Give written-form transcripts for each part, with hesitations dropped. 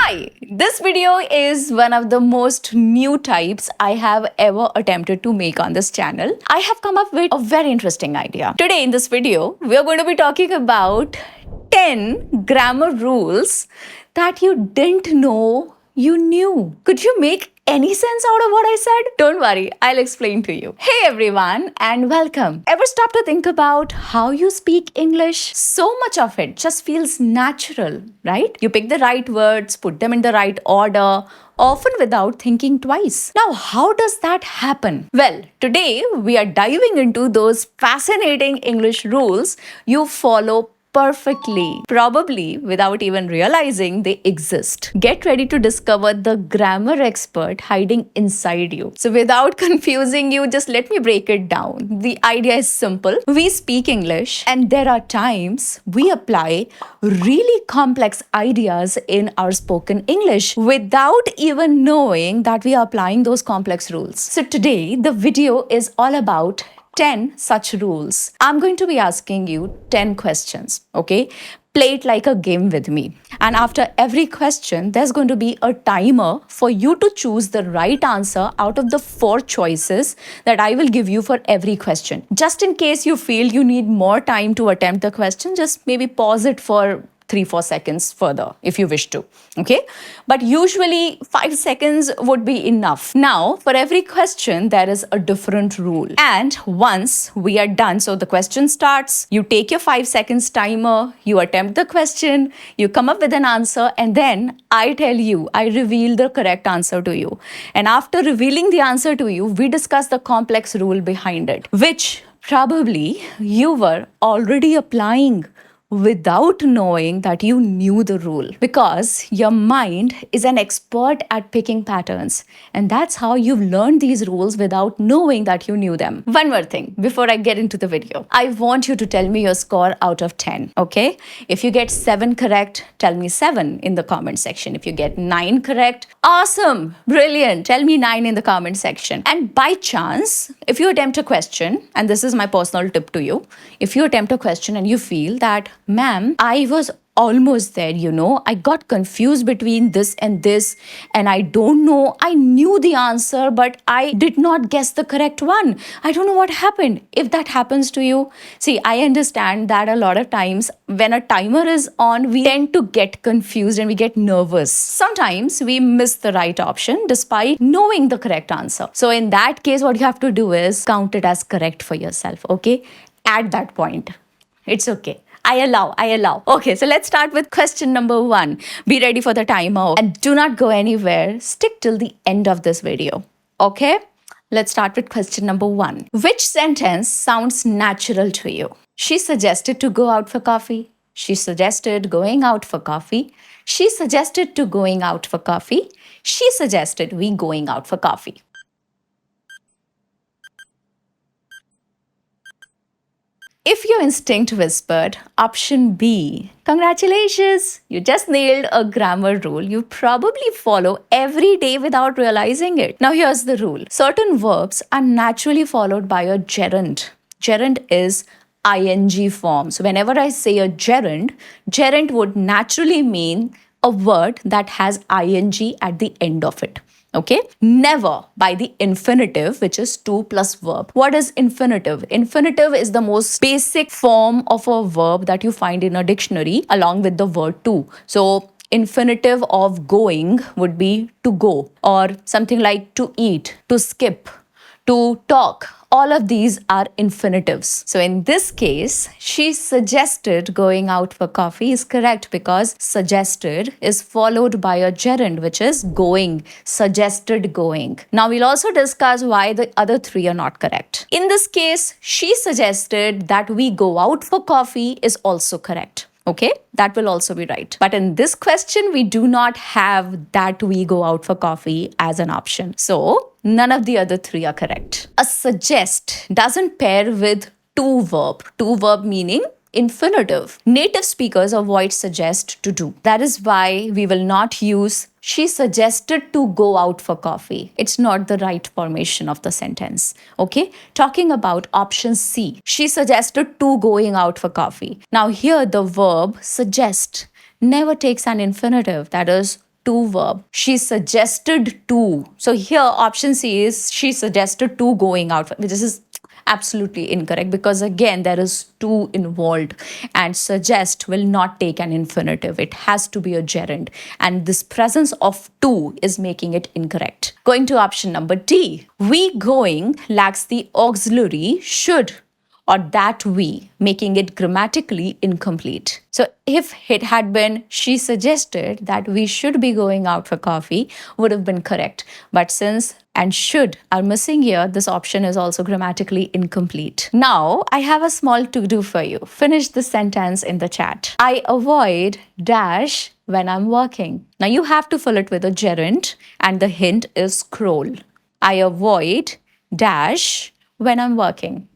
Hi, this video is one of the most new types I have ever attempted to make on this channel. I have come up with a very interesting idea. Today in this video, we are going to be talking about 10 grammar rules that you didn't know you knew. Could you make any sense out of what I said? Don't worry, I'll explain to you. Hey everyone, and welcome. Ever stop to think about how you speak English? So much of it just feels natural, right? You pick the right words, put them in the right order, often without thinking twice. Now, how does that happen? Well, today we are diving into those fascinating English rules you follow perfectly, probably without even realizing they exist. Get ready to discover the grammar expert hiding inside you. So, without confusing you, just let me break it down. The idea is simple. We speak English, and there are times we apply really complex ideas in our spoken English without even knowing that we are applying those complex rules. So, today, the video is all about 10 such rules. I'm going to be asking you 10 questions, okay? Play it like a game with me. And after every question, there's going to be a timer for you to choose the right answer out of the 4 choices that I will give you for every question. Just in case you feel you need more time to attempt the question, just maybe pause it for 3-4 seconds further if you wish to, okay? But usually 5 seconds would be enough. Now, for every question, there is a different rule. And once we are done, so the question starts, you take your 5 seconds timer, you attempt the question, you come up with an answer, and then I tell you, I reveal the correct answer to you. And after revealing the answer to you, we discuss the complex rule behind it, which probably you were already applying without knowing that you knew the rule, because your mind is an expert at picking patterns, and that's how you've learned these rules without knowing that you knew them. One more thing before I get into the video, I want you to tell me your score out of 10, okay? If you get 7 correct, tell me 7 in the comment section. If you get 9 correct, awesome, brilliant, tell me 9 in the comment section. And by chance, if you attempt a question, and this is my personal tip to you, if you attempt a question and you feel that, ma'am, I was almost there, I got confused between this, and I don't know, I knew the answer, but I did not guess the correct one. I don't know what happened. If that happens to you, see, I understand that a lot of times when a timer is on, we tend to get confused and we get nervous. Sometimes we miss the right option despite knowing the correct answer. So in that case, what you have to do is count it as correct for yourself, okay? At that point, it's okay. I allow. Okay, so let's start with question number 1. Be ready for the timer and do not go anywhere. Stick till the end of this video. Okay? Let's start with question number 1. Which sentence sounds natural to you? She suggested to go out for coffee. She suggested going out for coffee. She suggested to going out for coffee. She suggested we going out for coffee. If your instinct whispered option B, congratulations, you just nailed a grammar rule you probably follow every day without realizing it. Now here's the rule. Certain verbs are naturally followed by a gerund. Gerund is ing form. So whenever I say a gerund would naturally mean a word that has ing at the end of it. Okay? Never by the infinitive, which is to plus verb. What is infinitive? Infinitive is the most basic form of a verb that you find in a dictionary along with the word to. So, infinitive of going would be to go, or something like to eat, to skip, to talk. All of these are infinitives. So in this case, she suggested going out for coffee is correct because suggested is followed by a gerund, which is going, suggested going. Now we'll also discuss why the other 3 are not correct. In this case, she suggested that we go out for coffee is also correct. Okay, that will also be right. But in this question, we do not have that we go out for coffee as an option. So none of the other 3 are correct. A suggest doesn't pair with to verb. To verb meaning infinitive. Native speakers avoid suggest to do. That is why we will not use she suggested to go out for coffee. It's not the right formation of the sentence. Okay? Talking about option C. She suggested to going out for coffee. Now here the verb suggest never takes an infinitive. That is to verb. She suggested to. So here option C is she suggested to going out. This is absolutely incorrect because again there is to involved, and suggest will not take an infinitive. It has to be a gerund, and this presence of to is making it incorrect. Going to option number D. We going lacks the auxiliary should or that we, making it grammatically incomplete. So if it had been she suggested that we should be going out for coffee, would have been correct. But since and should are missing here, this option is also grammatically incomplete. Now, I have a small to-do for you. Finish the sentence in the chat. I avoid dash when I'm working. Now you have to fill it with a gerund, and the hint is scroll. I avoid dash when I'm working.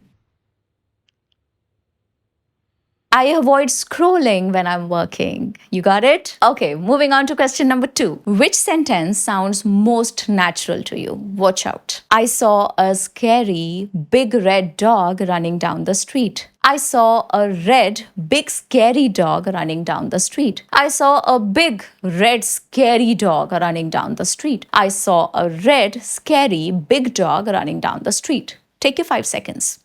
I avoid scrolling when I'm working. You got it? Okay, moving on to question number 2. Which sentence sounds most natural to you? Watch out. I saw a scary, big red dog running down the street. I saw a red, big, scary dog running down the street. I saw a big, red, scary dog running down the street. I saw a red, scary, big dog running down the street. Take your 5 seconds.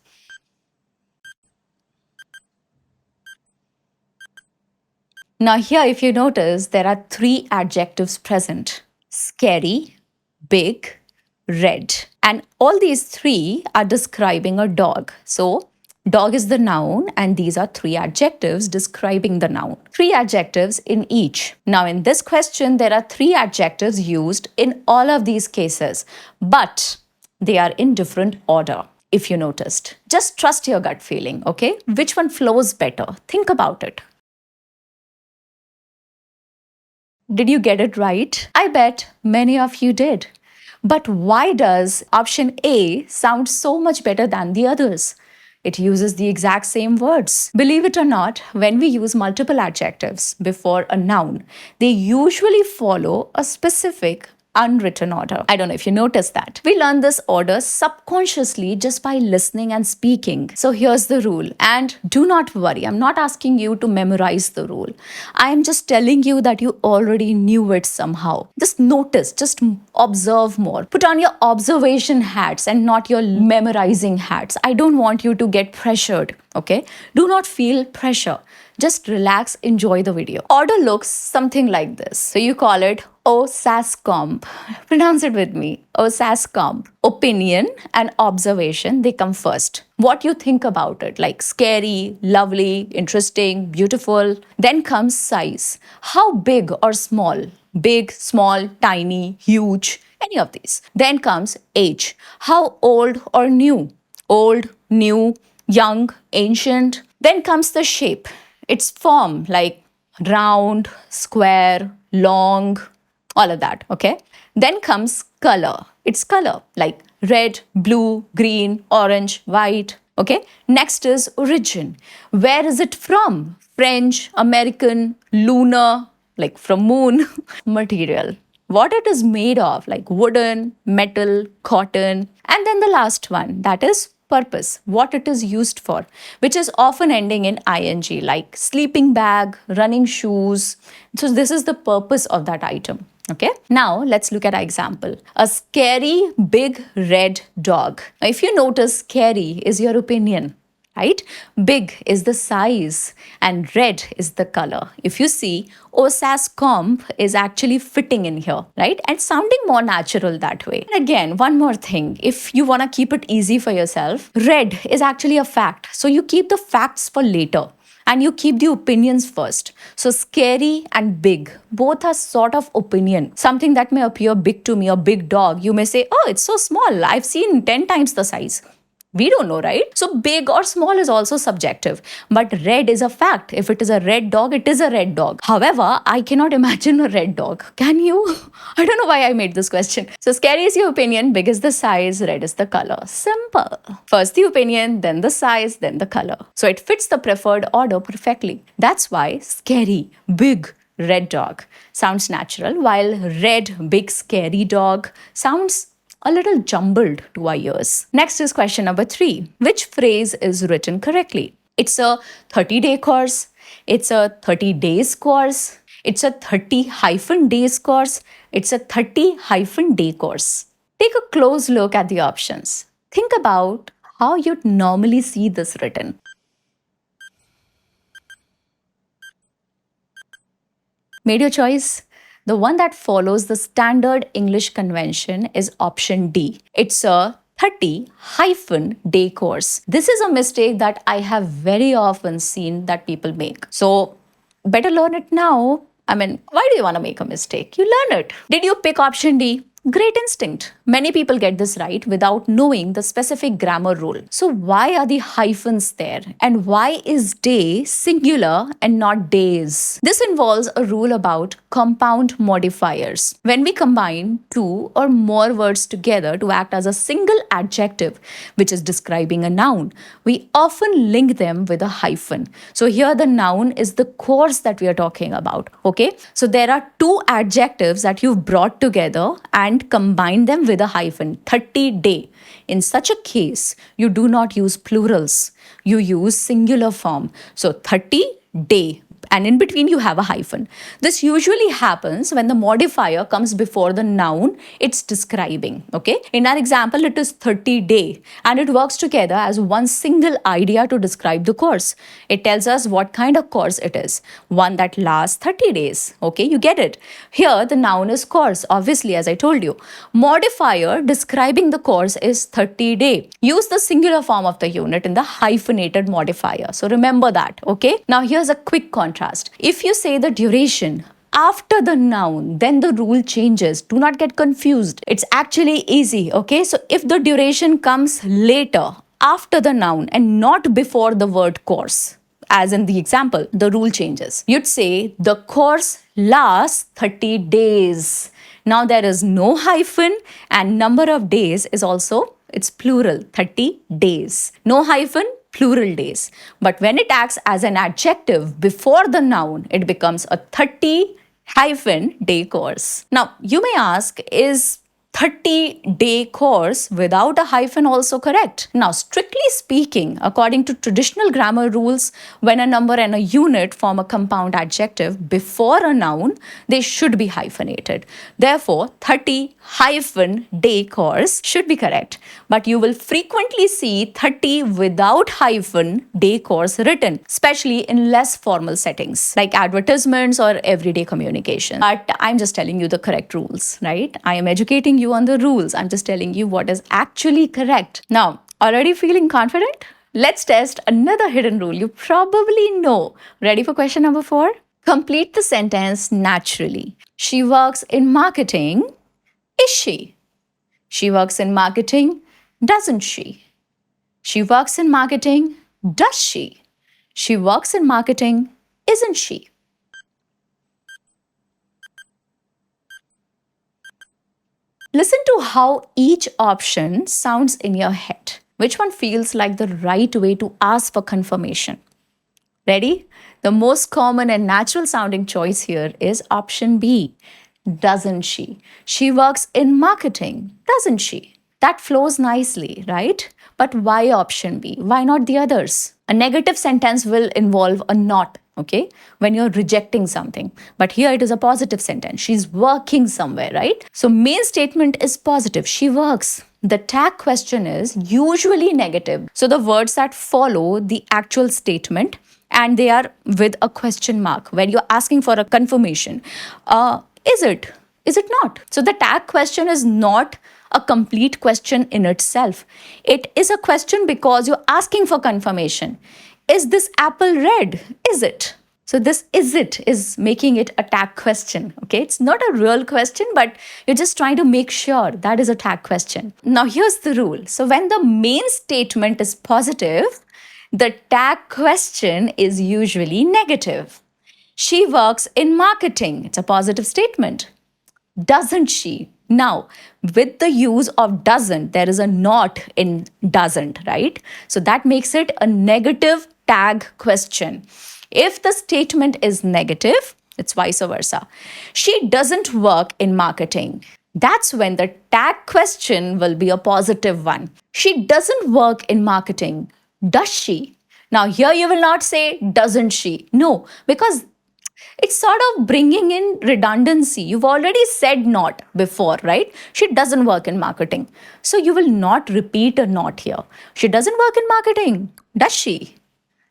Now here, if you notice, there are 3 adjectives present. Scary, big, red. And all these 3 are describing a dog. So, dog is the noun and these are 3 adjectives describing the noun. 3 adjectives in each. Now in this question, there are 3 adjectives used in all of these cases, but they are in different order. If you noticed, just trust your gut feeling, okay? Which one flows better? Think about it. Did you get it right? I bet many of you did. But why does option A sound so much better than the others? It uses the exact same words. Believe it or not, when we use multiple adjectives before a noun, they usually follow a specific unwritten order. I don't know if you noticed that. We learn this order subconsciously just by listening and speaking. So here's the rule. And do not worry, I'm not asking you to memorize the rule. I am just telling you that you already knew it somehow. Just notice, just observe more. Put on your observation hats and not your memorizing hats. I don't want you to get pressured, okay? Do not feel pressure. Just relax, enjoy the video. Order looks something like this. So you call it OSASCOMP. Pronounce it with me. OSASCOMP. Opinion and observation, they come first. What you think about it, like scary, lovely, interesting, beautiful. Then comes size. How big or small? Big, small, tiny, huge, any of these. Then comes age. How old or new? Old, new, young, ancient. Then comes the shape. Its form, like round, square, long, all of that, okay? Then comes color. Its color, like red, blue, green, orange, white, okay? Next is origin. Where is it from? French, American, lunar, like from moon. Material. What it is made of, like wooden, metal, cotton. And then the last one, that is purpose, what it is used for, which is often ending in ing, like sleeping bag, running shoes. So this is the purpose of that item. Okay, now let's look at an example. A scary big red dog. Now, if you notice, scary is your opinion, right? Big is the size and red is the color. If you see, OSASCOMP is actually fitting in here, right? And sounding more natural that way. And again, one more thing, if you want to keep it easy for yourself, red is actually a fact. So you keep the facts for later and you keep the opinions first. So scary and big, both are sort of opinion. Something that may appear big to me, a big dog, you may say, oh, it's so small. I've seen 10 times the size. We don't know, right? So big or small is also subjective, but red is a fact. If it is a red dog, it is a red dog. However, I cannot imagine a red dog. Can you? I don't know why I made this question. So scary is your opinion, big is the size, red is the color. Simple. First the opinion, then the size, then the color. So it fits the preferred order perfectly. That's why scary, big, red dog sounds natural, while red, big, scary dog sounds a little jumbled to our ears. Next is question number 3. Which phrase is written correctly? It's a 30-day course. It's a 30 days course. It's a 30-days course. It's a 30-day course. Take a close look at the options. Think about how you'd normally see this written. Made your choice? The one that follows the standard English convention is option D. It's a 30-day course. This is a mistake that I have very often seen that people make. So, better learn it now. I mean, why do you want to make a mistake? You learn it. Did you pick option D? Great instinct. Many people get this right without knowing the specific grammar rule. So why are the hyphens there? And why is day singular and not days? This involves a rule about compound modifiers. When we combine two or more words together to act as a single adjective, which is describing a noun, we often link them with a hyphen. So here the noun is the course that we are talking about. Okay. So there are two adjectives that you've brought together and combine them with a hyphen. 30-day. In such a case, you do not use plurals. You use singular form. So 30-day. And in between you have a hyphen. This usually happens when the modifier comes before the noun it's describing. Okay. In our example, it is 30-day and it works together as one single idea to describe the course. It tells us what kind of course it is. One that lasts 30 days. Okay. You get it. Here the noun is course. Obviously, as I told you, modifier describing the course is 30-day. Use the singular form of the unit in the hyphenated modifier. So remember that. Okay. Now here's a quick contrast. If you say the duration after the noun, then the rule changes. Do not get confused. It's actually easy, okay? So if the duration comes later, after the noun and not before the word course, as in the example, the rule changes. You'd say the course lasts 30 days. Now there is no hyphen and number of days is also, it's plural, 30 days. No hyphen, plural days. But when it acts as an adjective before the noun, it becomes a 30-day course. Now, you may ask, is 30-day course without a hyphen also correct? Now, strictly speaking, according to traditional grammar rules, when a number and a unit form a compound adjective before a noun, they should be hyphenated. Therefore, 30-day course should be correct. But you will frequently see 30 without hyphen day course written, especially in less formal settings like advertisements or everyday communication. But I'm just telling you the correct rules, right? I am educating you on the rules. I'm just telling you what is actually correct. Now, already feeling confident? Let's test another hidden rule you probably know. Ready for question number 4? Complete the sentence naturally. She works in marketing. Is she? She works in marketing. Doesn't she? She works in marketing. Does she? She works in marketing. Isn't she? Listen to how each option sounds in your head. Which one feels like the right way to ask for confirmation? Ready? The most common and natural sounding choice here is option B. Doesn't she? She works in marketing. Doesn't she? That flows nicely, right? But why option B? Why not the others? A negative sentence will involve a not, okay? When you're rejecting something. But here it is a positive sentence. She's working somewhere, right? So main statement is positive. She works. The tag question is usually negative. So the words that follow the actual statement and they are with a question mark where you're asking for a confirmation. Is it? Is it not? So the tag question is not a complete question in itself. It is a question because you're asking for confirmation. Is this apple red? Is it? So this is it is making it a tag question. Okay, it's not a real question, but you're just trying to make sure that is a tag question. Now here's the rule. So when the main statement is positive, the tag question is usually negative. She works in marketing. It's a positive statement. Doesn't she? Now, with the use of doesn't, there is a not in doesn't, right? So that makes it a negative tag question. If the statement is negative, it's vice versa. She doesn't work in marketing. That's when the tag question will be a positive one. She doesn't work in marketing. Does she? Now, here you will not say, doesn't she? No, because It's sort of bringing in redundancy. You've already said not before, right? She doesn't work in marketing. So you will not repeat a not here. She doesn't work in marketing, does she?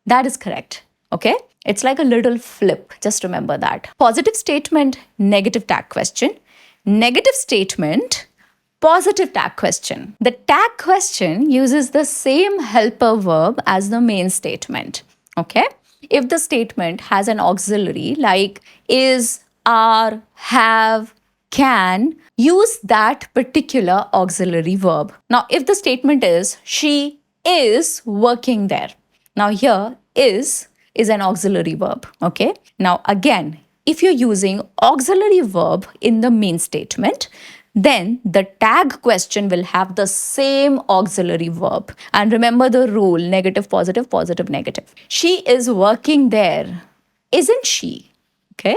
That is correct. Okay? It's like a little flip. Just remember that. Positive statement, negative tag question. Negative statement, positive tag question. The tag question uses the same helper verb as the main statement. Okay? If the statement has an auxiliary like is, are, have, can, use that particular auxiliary verb. Now, if the statement is she is working there. Now, here is an auxiliary verb. Okay. Now, again, if you're using auxiliary verb in the main statement, then the tag question will have the same auxiliary verb. And remember the rule, negative, positive, positive, negative. She is working there, isn't she? Okay.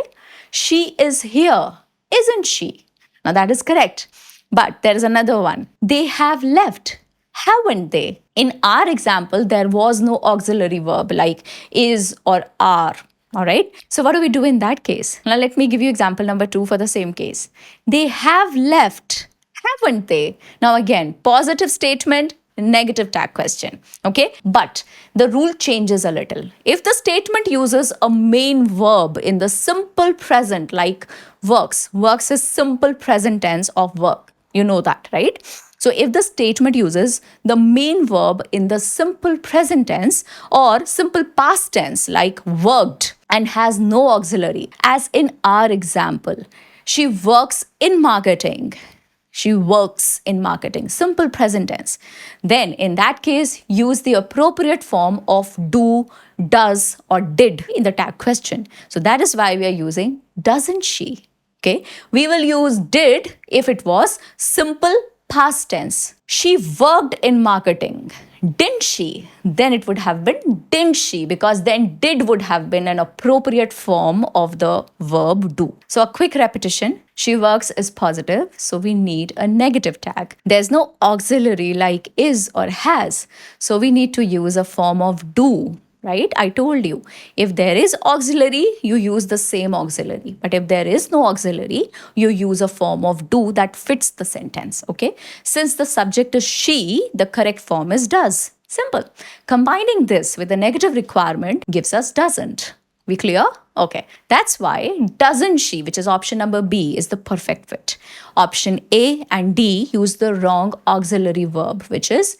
She is here, isn't she? Now that is correct. But there is another one. They have left, haven't they? In our example, there was no auxiliary verb like is or are. All right. So what do we do in that case? Now let me give you example number 2 for the same case. They have left, haven't they? Now again, positive statement, negative tag question. Okay. But the rule changes a little. If the statement uses a main verb in the simple present like works is simple present tense of work. You know that, right? So if the statement uses the main verb in the simple present tense or simple past tense like worked and has no auxiliary, as in our example, she works in marketing. She works in marketing, simple present tense. Then in that case, use the appropriate form of do, does, or did in the tag question. So that is why we are using doesn't she. Okay, we will use did if it was simple past tense. She worked in marketing, didn't she? Then it would have been didn't she, because then did would have been an appropriate form of the verb do. So a quick repetition. She works is positive, so we need a negative tag. There's no auxiliary like is or has, so we need to use a form of do. Right? I told you, if there is auxiliary, you use the same auxiliary. But if there is no auxiliary, you use a form of do that fits the sentence. Okay? Since the subject is she, the correct form is does. Simple. Combining this with the negative requirement gives us doesn't. We clear? Okay. That's why doesn't she, which is option number B, is the perfect fit. Option A and D use the wrong auxiliary verb, which is,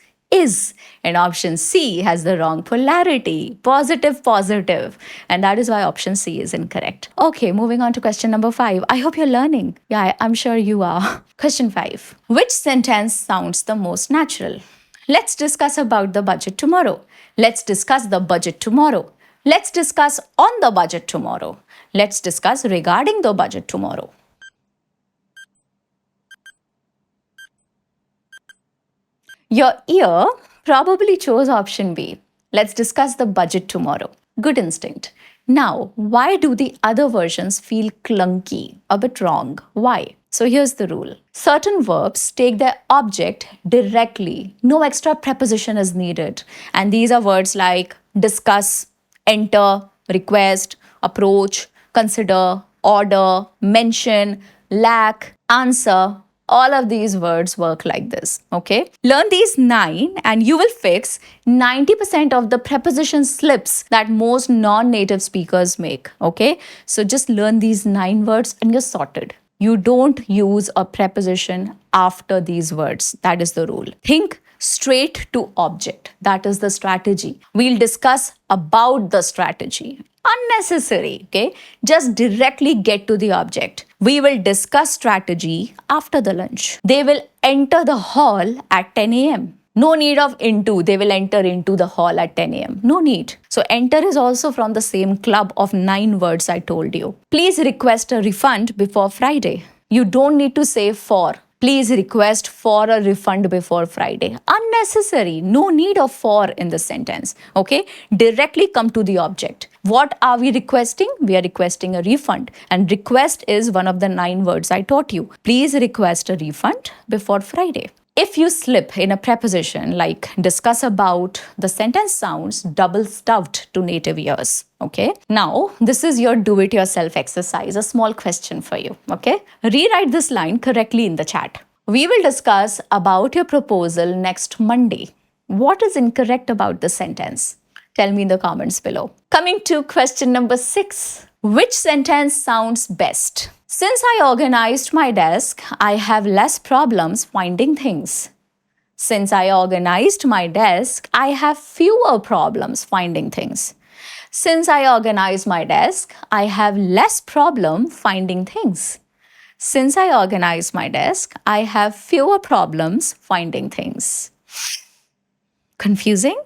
and option C has the wrong polarity, positive, positive. And that is why option C is incorrect. Okay, moving on to question number 5. I hope you're learning. Yeah, I'm sure you are. Question 5. Which sentence sounds the most natural? Let's discuss about the budget tomorrow. Let's discuss the budget tomorrow. Let's discuss on the budget tomorrow. Let's discuss regarding the budget tomorrow. Your ear probably chose option B. Let's discuss the budget tomorrow. Good instinct. Now, why do the other versions feel clunky, a bit wrong? Why? So here's the rule. Certain verbs take their object directly. No extra preposition is needed. And these are words like discuss, enter, request, approach, consider, order, mention, lack, answer. All of these words work like this, okay? Learn these 9 and you will fix 90% of the preposition slips that most non-native speakers make, okay? So just learn these 9 words and you're sorted. You don't use a preposition after these words. That is the rule. Think straight to object. That is the strategy. We'll discuss about the strategy. Unnecessary, okay? Just directly get to the object. We will discuss strategy after the lunch. They will enter the hall at 10 a.m. No need of into. They will enter into the hall at 10 a.m. No need. So enter is also from the same club of 9 words I told you. Please request a refund before Friday. You don't need to say for. Please request for a refund before Friday. Unnecessary. No need of for in the sentence. Okay? Directly come to the object. What are we requesting? We are requesting a refund. And request is one of the 9 words I taught you. Please request a refund before Friday. If you slip in a preposition like discuss about, the sentence sounds double stuffed to native ears. Okay. Now, this is your do it yourself exercise, a small question for you. Okay. Rewrite this line correctly in the chat. We will discuss about your proposal next Monday. What is incorrect about the sentence? Tell me in the comments below. Coming to question number 6. Which sentence sounds best? Since I organized my desk, I have less problems finding things. Since I organized my desk, I have fewer problems finding things. Since I organized my desk, I have less problem finding things. Since I organized my desk, I have fewer problems finding things. Confusing?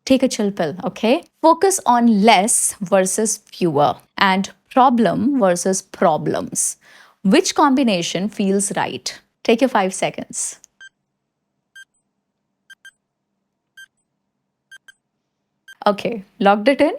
Take a chill pill, okay? Focus on less versus fewer and problem versus problems. Which combination feels right? Take your 5 seconds. Okay, locked it in?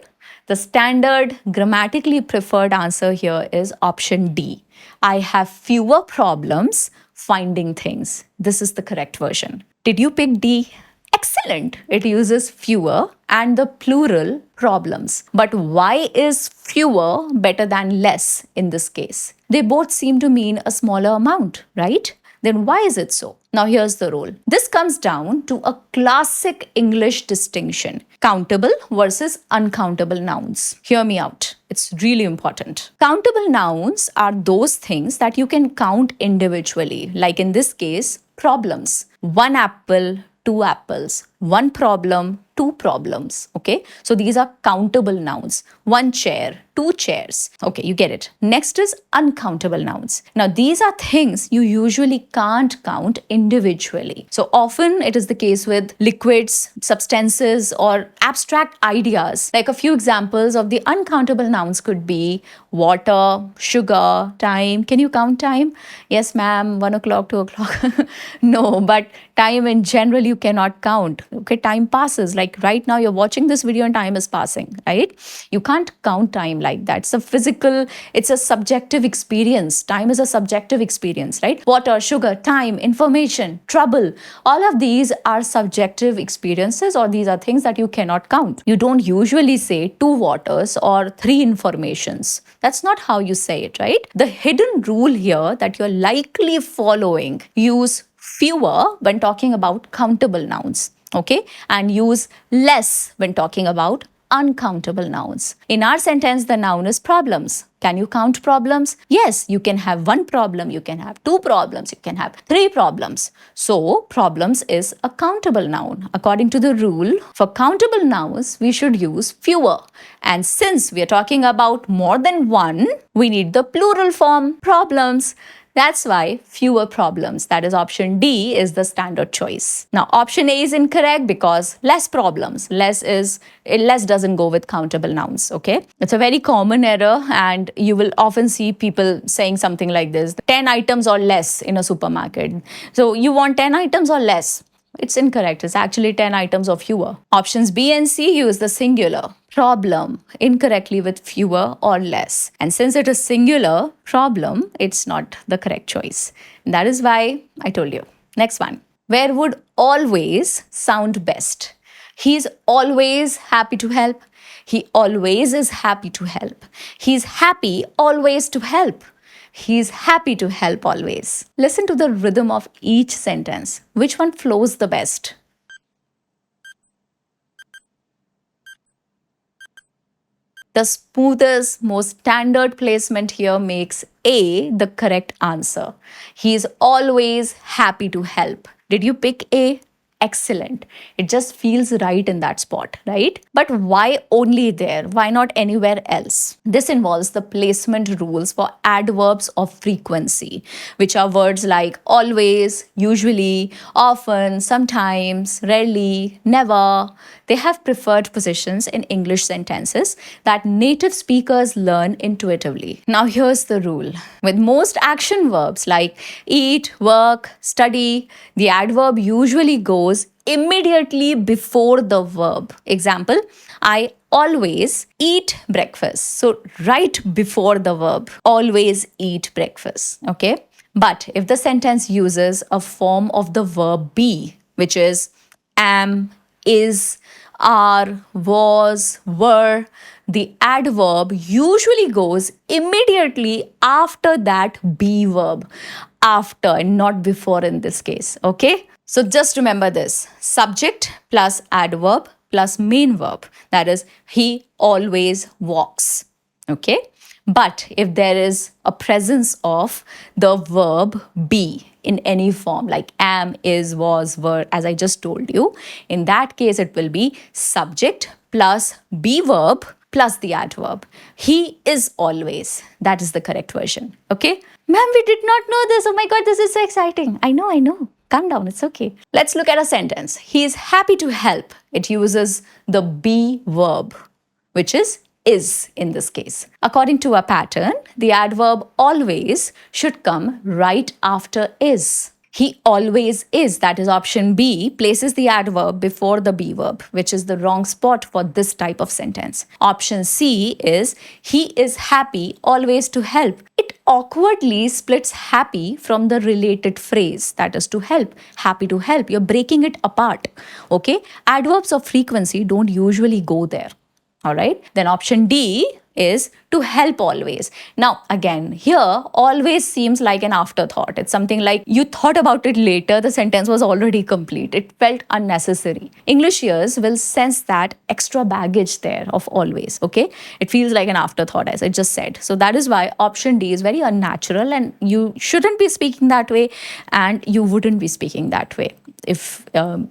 The standard grammatically preferred answer here is option D. I have fewer problems finding things. This is the correct version. Did you pick D? Excellent. It uses fewer and the plural problems. But why is fewer better than less in this case? They both seem to mean a smaller amount, right? Then why is it so? Now here's the rule. This comes down to a classic English distinction. Countable versus uncountable nouns. Hear me out. It's really important. Countable nouns are those things that you can count individually. Like in this case, problems. 1 apple, 2 apples, 1 problem, 2 problems. Okay, so these are countable nouns. 1 chair, 2 chairs. Okay, you get it. Next is uncountable nouns. Now, these are things you usually can't count individually. So often it is the case with liquids, substances, or abstract ideas. Like a few examples of the uncountable nouns could be water, sugar, time. Can you count time? Yes, ma'am, 1 o'clock, 2 o'clock. No, but time in general you cannot count. Okay, time passes. Like right now you're watching this video and time is passing, right? You can't count time like that. It's a physical, it's a subjective experience. Time is a subjective experience, right? Water, sugar, time, information, trouble. All of these are subjective experiences, or these are things that you cannot count. You don't usually say 2 waters or 3 informations. That's not how you say it, right? The hidden rule here that you're likely following, use fewer when talking about countable nouns, okay? And use less when talking about uncountable nouns. In our sentence, the noun is problems. Can you count problems? Yes, you can have 1 problem, you can have 2 problems, you can have 3 problems. So, problems is a countable noun. According to the rule, for countable nouns, we should use fewer. And since we are talking about more than 1, we need the plural form, problems. That's why fewer problems. That is option D is the standard choice. Now option A is incorrect because less problems. Less doesn't go with countable nouns. Okay, it's a very common error, and you will often see people saying something like this: 10 items or less in a supermarket. So you want 10 items or less? It's incorrect. It's actually 10 items or fewer. Options B and C use the singular problem incorrectly with fewer or less. And since it is singular problem, it's not the correct choice. And that is why I told you. Next one. Where would always sound best? He's always happy to help. He always is happy to help. He's happy always to help. He's happy to help always. Listen to the rhythm of each sentence. Which one flows the best? The smoothest, most standard placement here makes A the correct answer. He is always happy to help. Did you pick A? Excellent. It just feels right in that spot, right? But why only there? Why not anywhere else? This involves the placement rules for adverbs of frequency, which are words like always, usually, often, sometimes, rarely, never. They have preferred positions in English sentences that native speakers learn intuitively. Now here's the rule. With most action verbs like eat, work, study, the adverb usually goes immediately before the verb. Example, I always eat breakfast. So right before the verb, always eat breakfast. Okay. But if the sentence uses a form of the verb be, which is am, is, are, was, were, the adverb usually goes immediately after that be verb. After and not before in this case. Okay? So just remember this: subject plus adverb plus main verb. That is, he always walks. Okay? But if there is a presence of the verb be in any form, like am, is, was, were, as I just told you, in that case it will be subject plus be verb plus the adverb. He is always. That is the correct version. Okay? Ma'am, we did not know this. Oh my God, this is so exciting. I know. Calm down, it's okay. Let's look at a sentence. He is happy to help. It uses the be verb, which is in this case. According to a pattern, the adverb always should come right after is. He always is, that is option B, places the adverb before the be verb, which is the wrong spot for this type of sentence. Option C is he is happy always to help. It awkwardly splits happy from the related phrase, that is to help. Happy to help. You're breaking it apart. Okay? Adverbs of frequency don't usually go there. All right. Then option D is to help always. Now, again, here always seems like an afterthought. It's something like you thought about it later, the sentence was already complete. It felt unnecessary. English ears will sense that extra baggage there of always. Okay. It feels like an afterthought, as I just said. So that is why option D is very unnatural, and you shouldn't be speaking that way, and you wouldn't be speaking that way if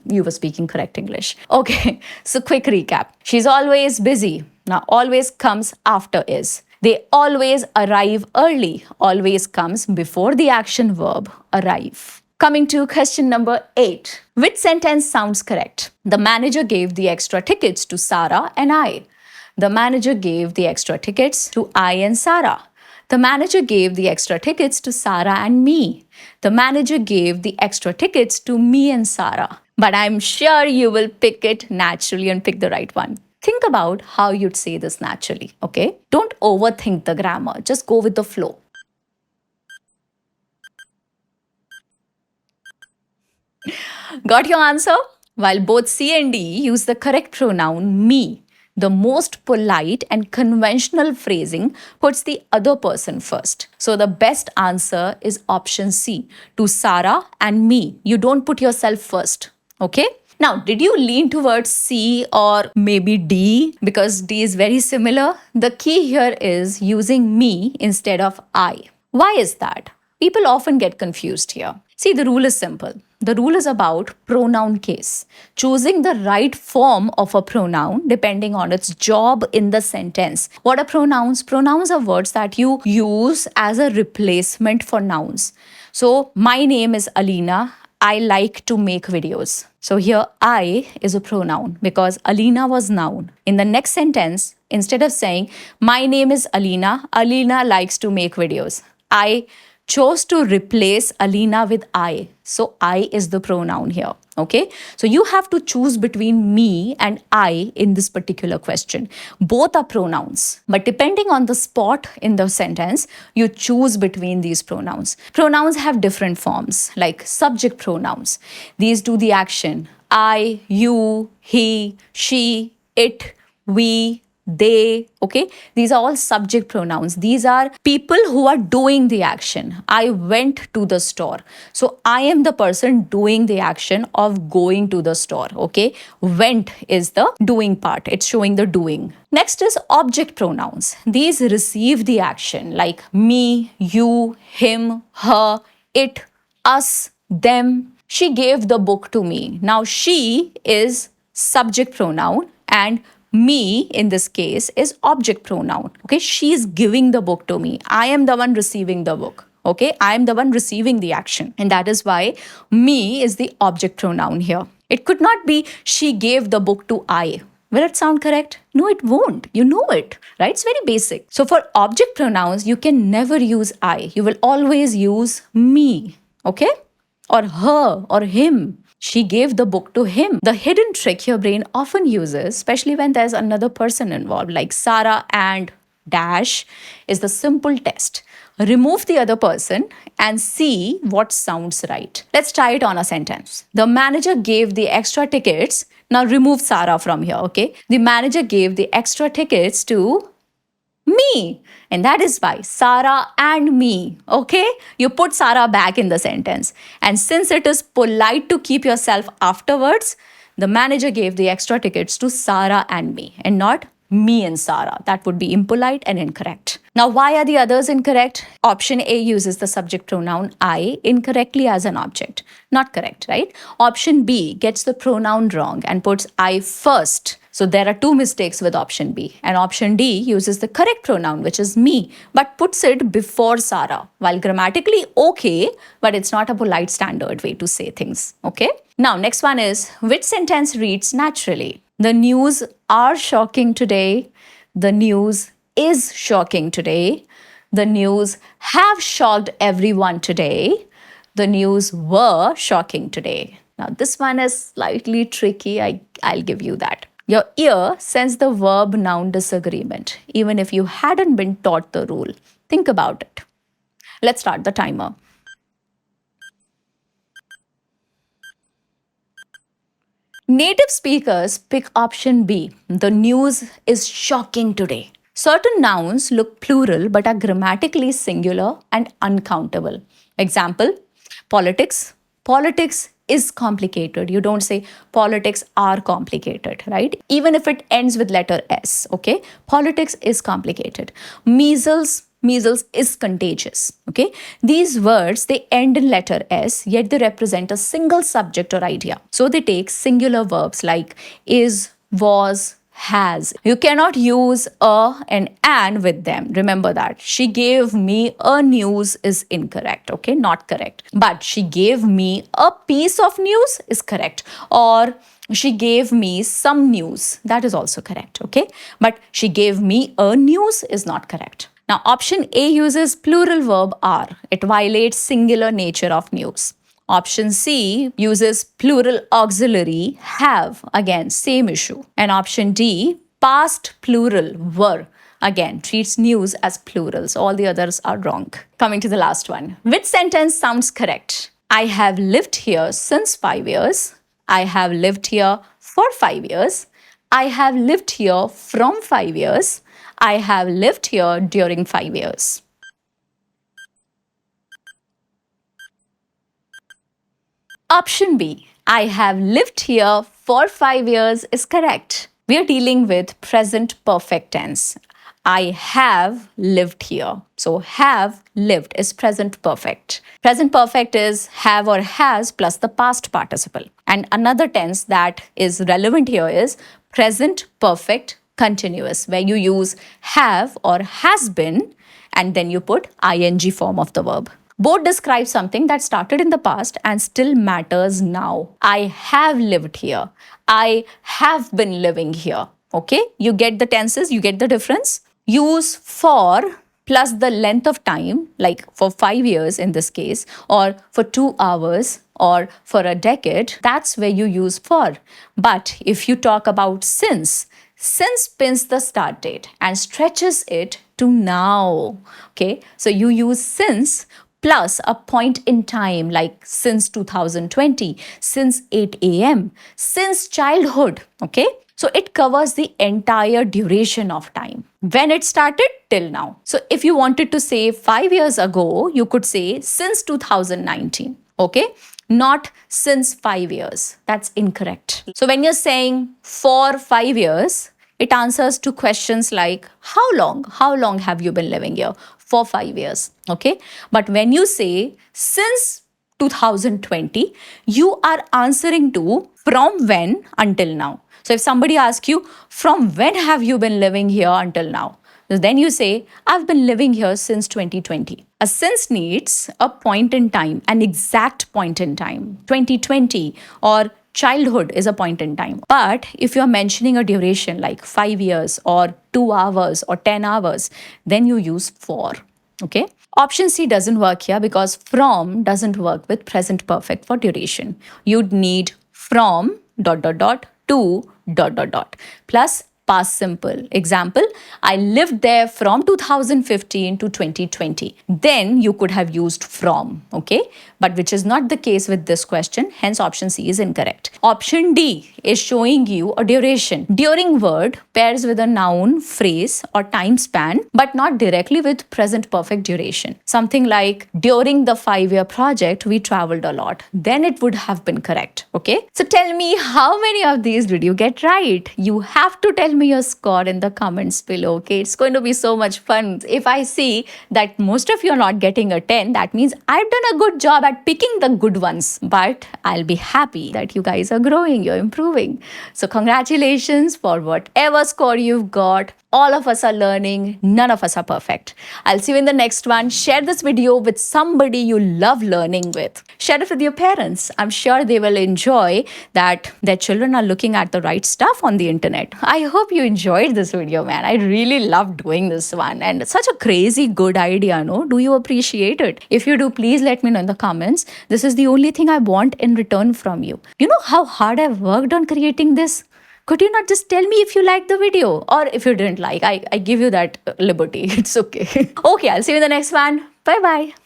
you were speaking correct English. Okay, so quick recap. She's always busy. Now, always comes after is. They always arrive early. Always comes before the action verb arrive. Coming to question number 8. Which sentence sounds correct? The manager gave the extra tickets to Sarah and I. The manager gave the extra tickets to I and Sarah. The manager gave the extra tickets to Sarah and me. The manager gave the extra tickets to me and Sarah. But I'm sure you will pick it naturally and pick the right one. Think about how you'd say this naturally, okay? Don't overthink the grammar. Just go with the flow. Got your answer? While both C and D use the correct pronoun me, the most polite and conventional phrasing puts the other person first. So the best answer is option C, to Sarah and me. You don't put yourself first, okay? Now, did you lean towards C or maybe D? Because D is very similar. The key here is using me instead of I. Why is that? People often get confused here. See, the rule is simple. The rule is about pronoun case. Choosing the right form of a pronoun depending on its job in the sentence. What are pronouns? Pronouns are words that you use as a replacement for nouns. So, my name is Alina. I like to make videos. So here I is a pronoun because Alina was noun. In the next sentence, instead of saying, my name is Alina, Alina likes to make videos, I chose to replace Alina with I. So I is the pronoun here. Okay. So you have to choose between me and I in this particular question. Both are pronouns, but depending on the spot in the sentence, you choose between these pronouns. Pronouns have different forms, like subject pronouns. These do the action. I, you, he, she, it, we, they, okay? These are all subject pronouns. These are people who are doing the action. I went to the store. So I am the person doing the action of going to the store, okay? Went is the doing part. It's showing the doing. Next is object pronouns. These receive the action like me, you, him, her, it, us, them. She gave the book to me. Now she is subject pronoun and me in this case is object pronoun. Okay, she's giving the book to me. I am the one receiving the book. Okay, I am the one receiving the action. And that is why me is the object pronoun here. It could not be she gave the book to I. Will it sound correct? No, it won't. You know it, right? It's very basic. So for object pronouns, you can never use I. You will always use me. Okay? Or her or him. She gave the book to him. The hidden trick your brain often uses, especially when there's another person involved, like Sarah and dash is the simple test. Remove the other person and see what sounds right. Let's try it on a sentence. The manager gave the extra tickets. Now remove Sarah from here, okay? The manager gave the extra tickets to me. And that is why Sarah and me, okay? You put Sarah back in the sentence. And since it is polite to keep yourself afterwards, the manager gave the extra tickets to Sarah and me and not me and Sarah. That would be impolite and incorrect. Now, why are the others incorrect? Option A uses the subject pronoun I incorrectly as an object. Not correct, right? Option B gets the pronoun wrong and puts I first. So there are two mistakes with option B. And option D uses the correct pronoun, which is me, but puts it before Sarah. While grammatically okay, but it's not a polite standard way to say things, okay? Now, next one is, which sentence reads naturally? The news are shocking today. The news is shocking today. The news have shocked everyone today. The news were shocking today. Now, this one is slightly tricky. I'll give you that. Your ear sends the verb noun disagreement, even if you hadn't been taught the rule. Think about it. Let's start the timer. Native speakers pick option B. The news is shocking today. Certain nouns look plural but are grammatically singular and uncountable. Example, politics. Politics is complicated. You don't say politics are complicated, right? Even if it ends with letter S, okay? Politics is complicated. Measles is contagious, okay? These words, they end in letter S, yet they represent a single subject or idea. So they take singular verbs like is, was, has. You cannot use a and an with them. Remember that. She gave me a news is incorrect, okay? Not correct. But she gave me a piece of news is correct. Or she gave me some news. That is also correct, okay? But she gave me a news is not correct. Now, option A uses plural verb are. It violates singular nature of news. Option C uses plural auxiliary have. Again, same issue. And option D, past plural were. Again, treats news as plural. So all the others are wrong. Coming to the last one. Which sentence sounds correct? I have lived here since 5 years. I have lived here for 5 years. I have lived here from 5 years. I have lived here during 5 years. Option B, I have lived here for 5 years is correct. We are dealing with present perfect tense. I have lived here. So have lived is present perfect. Present perfect is have or has plus the past participle. And another tense that is relevant here is present perfect continuous, where you use have or has been and then you put ing form of the verb. Both describe something that started in the past and still matters now. I have lived here. I have been living here. Okay? You get the tenses, you get the difference. Use for plus the length of time, like for 5 years in this case, or for 2 hours, or for a decade. That's where you use for. But if you talk about since pins the start date and stretches it to now. Okay? So you use since plus a point in time like since 2020, since 8 a.m., since childhood, okay? So it covers the entire duration of time. When it started till now. So if you wanted to say 5 years ago, you could say since 2019, okay? Not since 5 years. That's incorrect. So when you're saying for 5 years, it answers to questions like how long? How long have you been living here? For 5 years, okay? But when you say since 2020, you are answering to from when until now. So if somebody asks you, from when have you been living here until now? Then you say, I've been living here since 2020. A since needs a point in time, an exact point in time, 2020 or childhood is a point in time. But if you're mentioning a duration like 5 years or 2 hours or 10 hours, then you use for, okay? Option C doesn't work here because from doesn't work with present perfect for duration. You'd need from ... to ... plus past simple. Example, I lived there from 2015 to 2020. Then you could have used from, okay? But which is not the case with this question. Hence, option C is incorrect. Option D is showing you a duration. During word pairs with a noun, phrase, or time span, but not directly with present perfect duration. Something like, during the 5-year project, we traveled a lot. Then it would have been correct, okay? So tell me, how many of these did you get right? You have to tell me your score in the comments below, okay? It's going to be so much fun. If I see that most of you are not getting a 10, that means I've done a good job at picking the good ones. But I'll be happy that you guys are growing, you're improving. So congratulations for whatever score you've got. All of us are learning. None of us are perfect. I'll see you in the next one. Share this video with somebody you love learning with. Share it with your parents. I'm sure they will enjoy that their children are looking at the right stuff on the internet. I hope you enjoyed this video, man. I really loved doing this one. And it's such a crazy good idea, no? Do you appreciate it? If you do, please let me know in the comments. This is the only thing I want in return from you. You know how hard I've worked on creating this? Could you not just tell me if you liked the video? Or if you didn't like, I give you that liberty. It's okay. Okay, I'll see you in the next one. Bye-bye.